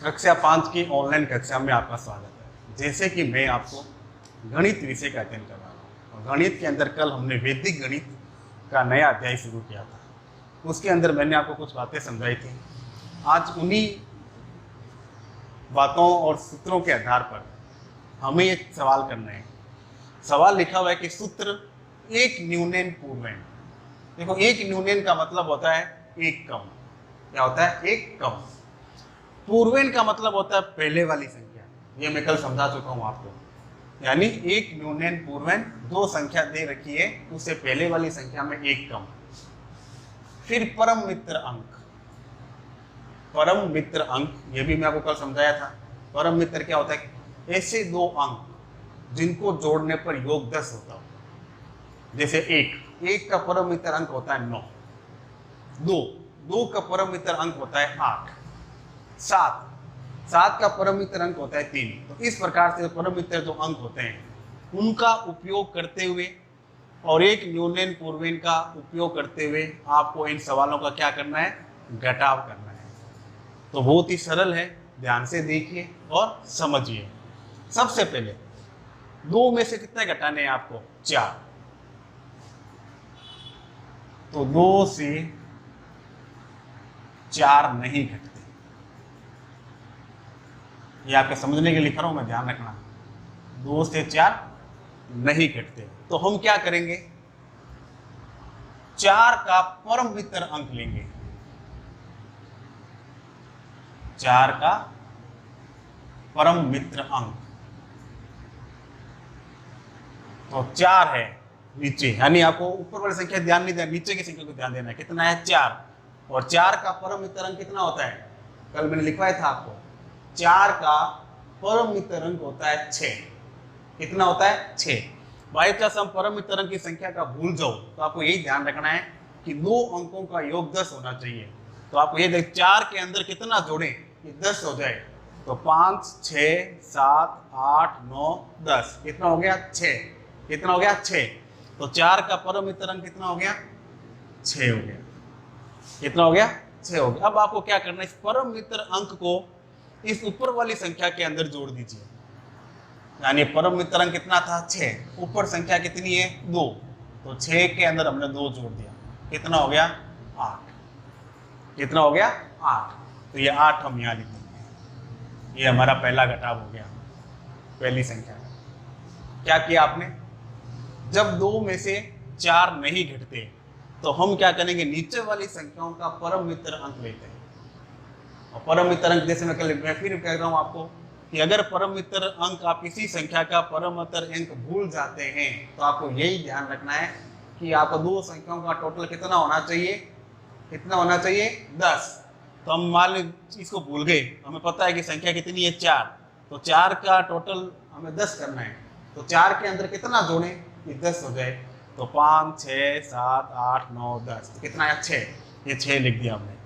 कक्षा 5 की ऑनलाइन कक्षा में आपका स्वागत है। जैसे कि मैं आपको गणित विषय का अध्ययन कर रहा हूँ और गणित के अंदर कल हमने वैदिक गणित का नया अध्याय शुरू किया था। उसके अंदर मैंने आपको कुछ बातें समझाई थी। आज उन्हीं बातों और सूत्रों के आधार पर हमें एक सवाल करना है। सवाल लिखा हुआ है कि सूत्र एक न्यूनन पूर्वेन। देखो, एक न्यूनन का मतलब होता है एक कम। क्या होता है? एक कम। पूर्वेन का मतलब होता है पहले वाली संख्या। ये मैं कल समझा चुका हूं आपको। यानी एक न्यूनन पूर्वेन, दो संख्या दे रखी है, उससे पहले वाली संख्या में एक कम। फिर परम मित्र अंक। परम मित्र अंक, ये भी मैं आपको कल समझाया था। परम मित्र क्या होता है? ऐसे दो अंक जिनको जोड़ने पर योग 10 होता हो। जैसे एक का परम मित्र अंक होता है 9, दो का परम मित्र अंक होता है 8, 7 का परम मित्र अंक होता है 3। तो इस प्रकार से परम मित्र जो अंक होते हैं उनका उपयोग करते हुए और एक न्यूनन पूर्वेन का उपयोग करते हुए आपको इन सवालों का क्या करना है? घटाव करना है। तो बहुत ही सरल है, ध्यान से देखिए और समझिए। सबसे पहले दो में से कितने घटाने हैं आपको? 4। तो 2 से 4 नहीं घटते। ये आपके समझने के लिए लिख रहा हूं मैं, ध्यान रखना। 2 से 4 नहीं घटते। तो हम क्या करेंगे? 4 का परम मित्र अंक लेंगे। 4 का परम मित्र अंक तो 4 है नीचे, यानी आपको ऊपर वाली संख्या ध्यान नहीं देना, नीचे की संख्या को ध्यान देना है। कितना है? 4। और 4 का परम मित्र अंक कितना होता है? कल मैंने लिखवाया था आपको। 4 का परम मित्र अंक होता है 6। कितना होता है? 6। बाई चांस हम परम मित्र अंक की संख्या का भूल जाओ तो आपको यही ध्यान रखना है कि दो अंकों का योग 10 होना चाहिए। तो आपको ये देख, 4 के अंदर कितना जोड़ें कि 10 हो जाए। तो 5, 6, 7, 8, 9, 10। कितना हो गया? 6। कितना हो गया? 6। तो 4 का परम मित्र अंक कितना हो गया? 6 हो गया। कितना हो गया? 6 हो गया। अब आपको क्या करना है? इस परम मित्र अंक को इस ऊपर वाली संख्या के अंदर जोड़ दीजिए। यानी परम मित्र अंक कितना था? 6। ऊपर संख्या कितनी है? 2। तो 6 के अंदर हमने 2 जोड़ दिया। कितना हो गया? 8। कितना हो गया? 8। तो ये 8 हम यहाँ लिख देंगे। ये हमारा पहला घटाव हो गया, पहली संख्या का। क्या किया आपने? जब 2 में से 4 नहीं घटते तो हम क्या करेंगे? नीचे वाली संख्याओं का परम मित्र अंक लेते हैं। और परम मित्र अंक, जैसे मैं फिर कह रहा हूं आपको कि अगर परम मित्र अंक, आप किसी संख्या का परम मित्र अंक भूल जाते हैं तो आपको यही ध्यान रखना है कि आपको दो संख्याओं का टोटल कितना होना चाहिए? कितना होना चाहिए? 10। तो हम मान लीजिए इसको भूल गए, हमें पता है कि संख्या कितनी है? 4। तो 4 का टोटल हमें 10 करना है। तो 4 के अंदर कितना जोड़ें कि 10 हो जाए? तो 5, 6, 7, 8, 9, 10। तो कितना है? 6। ये 6 लिख दिया हमने।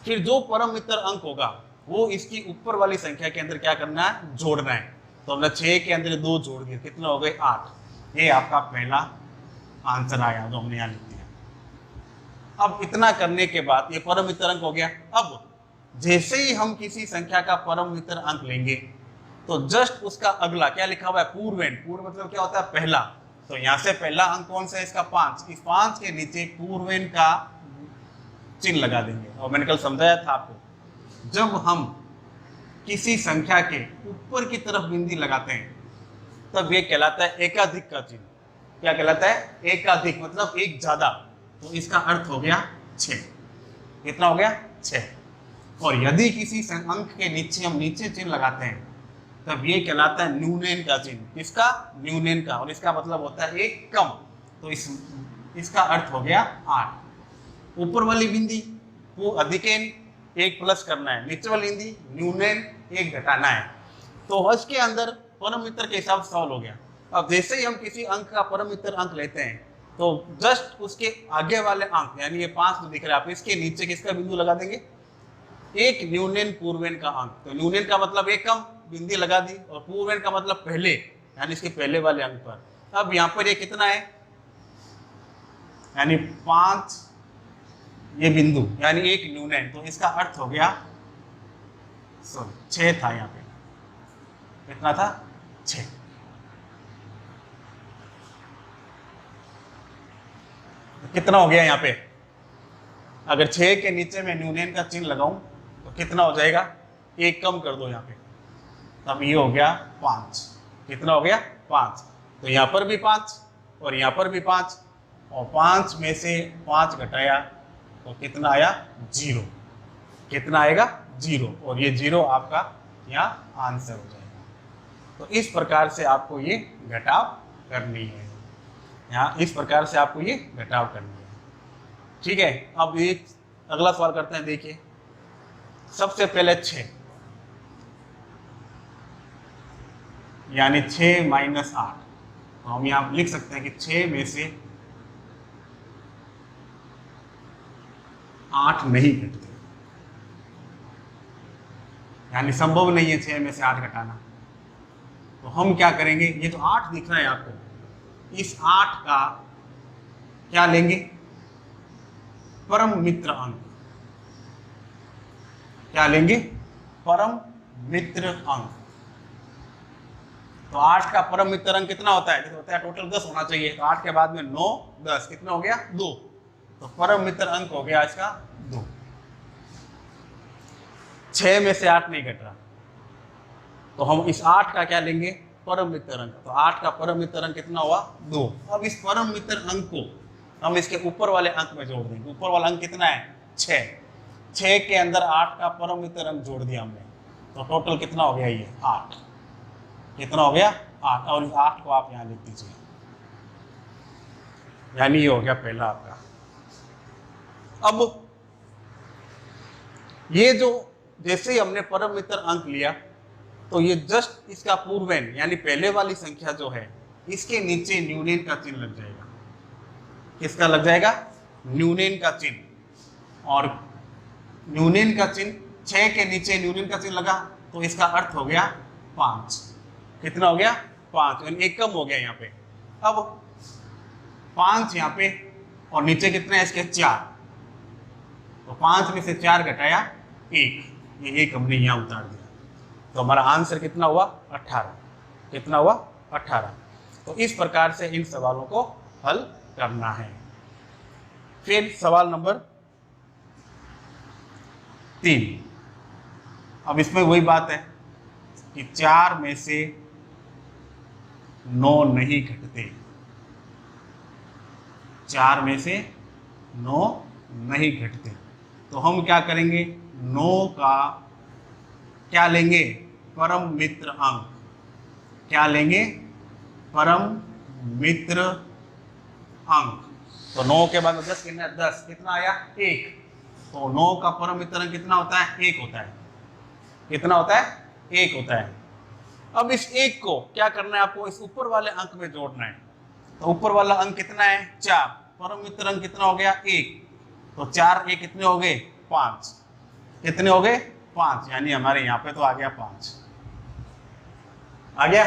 फिर जो परम मित्र अंक होगा वो इसकी ऊपर वाली संख्या के अंदर क्या करना है? जोड़ना है। तो हमने 6 के अंदर 2 जोड़ दिए। कितना हो गए? 8। ये आपका पहला आंसर आया जो हमने यहाँ लिख दिया। अब इतना करने के बाद ये परम मित्र अंक हो गया। अब जैसे ही हम किसी संख्या का परम मित्र अंक लेंगे तो जस्ट उसका अगला क्या लिखा हुआ है? पूर्वेन। पूर्व मतलब क्या होता है? पहला। तो यहाँ से पहला अंक कौन सा है? इसका 5। इस 5 के नीचे पूर्वेन का चिन्ह लगा देंगे। और मैंने कल समझाया था आपको, जब हम किसी संख्या के ऊपर की तरफ बिंदी लगाते हैं तब ये कहलाता है एकाधिक का चिन्ह। क्या कहलाता है? एकाधिक मतलब एक ज्यादा। तो इसका अर्थ हो गया 6। कितना हो गया? 6। और यदि किसी अंक के नीचे हम नीचे चिन्ह लगाते हैं तब ये कहलाता है न्यूनन का चिन्ह। इसका? न्यूनन का। और इसका मतलब होता है एक कम। तो इसका अर्थ हो गया 8। ऊपर वाली बिंदी वो अधिकेन 1 प्लस करना है, नीचे वाली बिंदी न्यूनन 1 घटाना है। तो इसके अंदर परम मित्र के हिसाब से सवाल हो गया। अब जैसे ही हम किसी अंक का परम मित्र अंक लेते हैं तो जस्ट उसके आगे वाले अंक, यानी ये 5 जो दिख रहा है, आप इसके नीचे किसका बिंदु लगा देंगे? एक न्यूनन पूर्वेन का अंक। तो न्यूनन का मतलब एक कम, बिंदी लगा दी। और पूर्वेन का मतलब पहले, यानी इसके पहले वाले अंक पर। अब यहाँ पर ये कितना है? यानी 5 ये बिंदु, यानी एक न्यूनन। तो इसका अर्थ हो गया सॉरी 6 था यहाँ पे, कितना था 6। कितना हो गया यहाँ पे, अगर 6 के नीचे मैं न्यूनयन का चिन्ह लगाऊं तो कितना हो जाएगा, 1 कम कर दो यहाँ पे, तब ये हो गया 5। कितना हो गया 5। तो यहाँ पर भी 5 और यहाँ पर भी 5, और 5 में से 5 घटाया तो कितना आया 0। कितना आएगा 0, और ये 0 आपका यहाँ आंसर हो जाएगा। तो इस प्रकार से आपको ये घटाव करनी है, यहाँ इस प्रकार से आपको ये घटाव करनी है। ठीक है, अब एक अगला सवाल करते हैं। देखिए सबसे पहले 6 यानी 6 माइनस 8, तो हम यहाँ लिख सकते हैं कि 6 में से 8 नहीं घटते, यानी संभव नहीं है 6 में से 8 घटाना। तो हम क्या करेंगे, ये तो 8 दिख रहा है आपको, इस 8 का क्या लेंगे, परम मित्र अंक। क्या लेंगे, परम मित्र अंक। तो 8 का परम मित्र अंक कितना होता है, जैसे होता है टोटल 10 होना चाहिए, तो 8 के बाद में 9 10, कितना हो गया 2, तो परम मित्र अंक हो गया इसका 2। 6 में से 8 नहीं घट रहा, तो हम इस 8 का क्या लेंगे, परम मित्र अंक। तो 8 का परम मित्र अंक कितना हुआ 2। अब इस परम मित्र अंक को हम इसके ऊपर वाले अंक में जोड़ देंगे। ऊपर वाला अंक कितना है 6, 6 के अंदर 8 का परम मित्र अंक जोड़ दिया हमने, तो टोटल कितना हो गया ये 8। कितना हो गया 8, और इस 8 को आप यहाँ लिख दीजिए, यानी ये हो गया पहला आपका। अब ये जो जैसे ही हमने परम मित्र अंक लिया, तो ये जस्ट इसका पूर्वेन यानी पहले वाली संख्या जो है इसके नीचे न्यूनयन का चिन्ह लग जाएगा। किसका लग जाएगा, न्यूनयन का चिन्ह। और न्यूनयन का चिन्ह 6 के नीचे न्यूनयन का चिन्ह लगा, तो इसका अर्थ हो गया 5। कितना हो गया 5, यानी 1 कम हो गया यहाँ पे। अब 5 यहाँ पे, और नीचे कितने हैं इसके 4, तो 5 में से 4 घटाया 1, ये 1 हमने यहाँ उतार दिया, तो हमारा आंसर कितना हुआ 18। कितना हुआ 18। तो इस प्रकार से इन सवालों को हल करना है। फिर सवाल नंबर 3। अब इसमें वही बात है कि 4 में से 9 नहीं घटते, 4 में से 9 नहीं घटते, तो हम क्या करेंगे, 9 का क्या लेंगे, परम मित्र अंक। क्या लेंगे, परम मित्र अंक। तो 9 के बाद 10 कितना है 10, कितना आया 1, तो 9 का परम मित्र अंक कितना होता है 1 होता है। कितना होता है 1 होता है। अब इस 1 को क्या करना है आपको, इस ऊपर वाले अंक में जोड़ना है। तो ऊपर वाला अंक कितना है 4, परम मित्र अंक कितना हो गया 1, तो 4 1 कितने हो गए 5। कितने हो गए 5, यानी हमारे यहाँ पे तो आ गया 5 आ गया।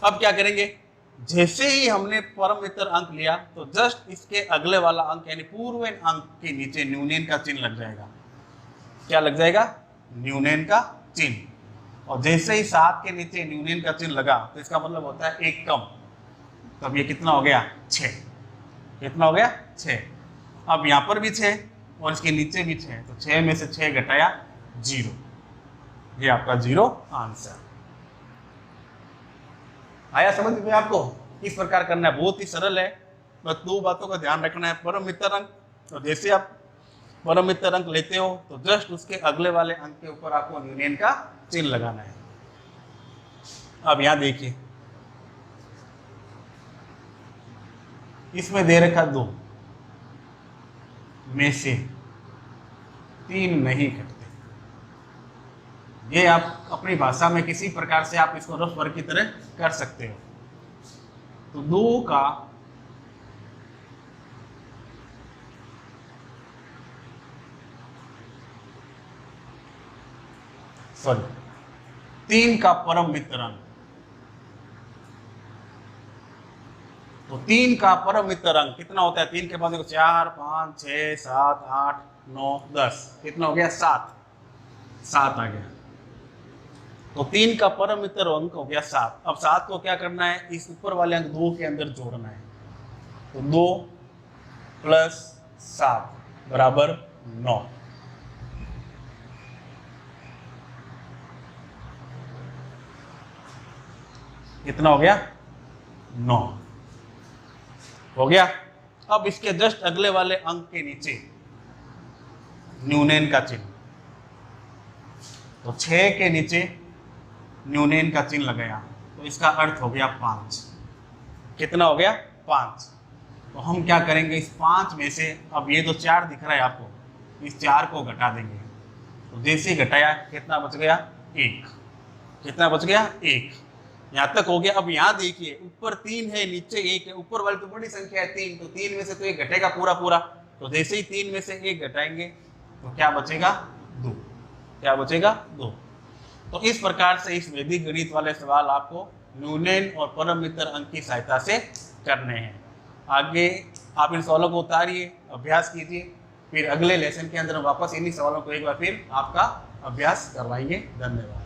अब क्या करेंगे, जैसे ही हमने परम मित्र अंक लिया, तो जस्ट इसके अगले वाला अंक यानी पूर्वेन अंक के नीचे न्यूनयन का चिन्ह लग जाएगा। क्या लग जाएगा, न्यूनयन का चिन्ह। और जैसे ही 7 के नीचे न्यूनयन का चिन्ह लगा, तो इसका मतलब होता है 1 कम, तब ये कितना हो गया 6। कितना हो गया 6। अब यहाँ पर भी 6 और इसके नीचे भी 6, तो 6 में से 6 घटाया 0, ये आपका 0 आंसर आया। समझ में आपको किस प्रकार करना है, बहुत ही सरल है, बस 2 बातों का ध्यान रखना है। परम मित्र अंक, तो जैसे आप परम मित्र अंक लेते हो, तो जस्ट उसके अगले वाले अंक के ऊपर आपको न्यूनयन का चिन्ह लगाना है। अब यहां देखिए, इसमें दे रखा 2 में से 3 नहीं घटते। ये आप अपनी भाषा में किसी प्रकार से आप इसको रफ वर्क की तरह कर सकते हो। तो 2 का सॉरी 3 का परम मित्र अंक, तो 3 का परम मित्र अंक कितना होता है, 3 के बाद देखो 4 5 6 7 8 9 10, कितना हो गया 7 आ गया। तो 3 का परम मित्र अंक हो गया 7। अब 7 को क्या करना है, इस ऊपर वाले अंक 2 के अंदर जोड़ना है। तो 2 + 7 बराबर 9। कितना हो गया, 9 हो गया। अब इसके जस्ट अगले वाले अंक के नीचे न्यूनयन का चिन्ह, तो 6 के नीचे न्यूनयन का चिन्ह लगाया, तो इसका अर्थ हो गया 5। कितना हो गया, 5। तो हम क्या करेंगे, इस 5 में से, अब ये तो 4 दिख रहा है आपको, इस 4 को घटा देंगे। तो जैसे ही घटाया कितना बच गया, 1। कितना बच गया, 1। यहाँ तक हो गया। अब यहाँ देखिए, ऊपर 3 है, नीचे 1 है। ऊपर वाली तो बड़ी संख्या है 3, तो 3 में से तो 1 घटेगा पूरा पूरा। तो जैसे ही 3 में से 1 घटाएंगे तो क्या बचेगा, 2। क्या बचेगा, 2। तो इस प्रकार से इस वैदिक गणित वाले सवाल आपको न्यूनयन और परम मित्र अंक की सहायता से करने हैं। आगे आप इन सवालों को उतारिए, अभ्यास कीजिए, फिर अगले लेसन के अंदर वापस इन्हीं सवालों को एक बार फिर आपका अभ्यास करवाएंगे। धन्यवाद।